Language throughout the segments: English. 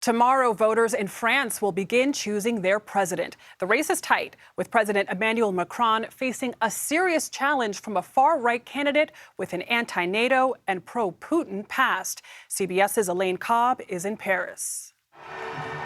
Tomorrow, voters in France will begin choosing their president. The race is tight, with President Emmanuel Macron facing a serious challenge from a far-right candidate with an anti-NATO and pro-Putin past. CBS's Elaine Cobbe is in Paris.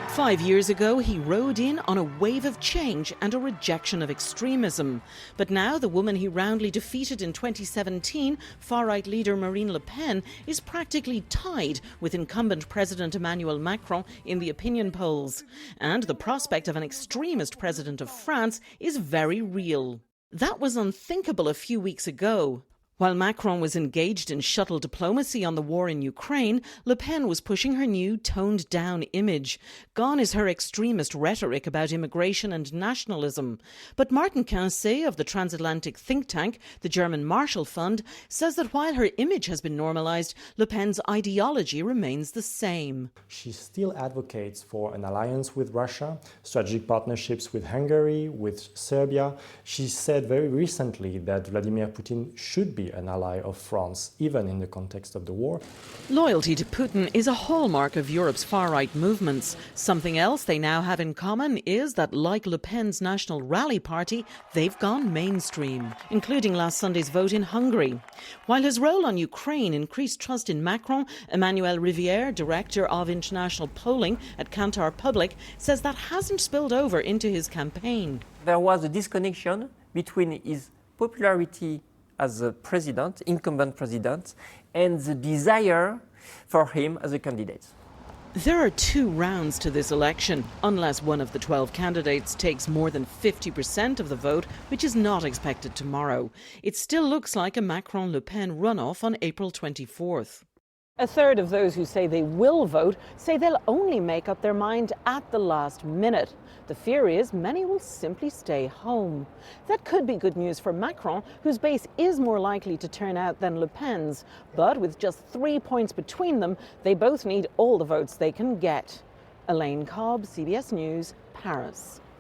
5 years ago, he rode in on a wave of change and a rejection of extremism. But now the woman he roundly defeated in 2017, far-right leader Marine Le Pen, is practically tied with incumbent President Emmanuel Macron in the opinion polls. And the prospect of an extremist president of France is very real. That was unthinkable a few weeks ago. While Macron was engaged in shuttle diplomacy on the war in Ukraine, Le Pen was pushing her new toned-down image. Gone is her extremist rhetoric about immigration and nationalism. But Martin Quincé of the transatlantic think tank, the German Marshall Fund, says that while her image has been normalised, Le Pen's ideology remains the same. She still advocates for an alliance with Russia, strategic partnerships with Hungary, with Serbia. She said very recently that Vladimir Putin should be an ally of France, even in the context of the war. Loyalty to Putin is a hallmark of Europe's far-right movements. Something else they now have in common is that, like Le Pen's National Rally Party, they've gone mainstream, including last Sunday's vote in Hungary. While his role on Ukraine increased trust in Macron, Emmanuel Rivière, director of international polling at Kantar Public, says that hasn't spilled over into his campaign. There was a disconnection between his popularity as a president, incumbent president, and the desire for him as a candidate. There are 2 rounds to this election, unless one of the 12 candidates takes more than 50% of the vote, which is not expected tomorrow. It still looks like a Macron-Le Pen runoff on April 24th. A third of those who say they will vote say they'll only make up their mind at the last minute. The fear is many will simply stay home. That could be good news for Macron, whose base is more likely to turn out than Le Pen's. But with just 3 points between them, they both need all the votes they can get. Elaine Cobbe, CBS News, Paris.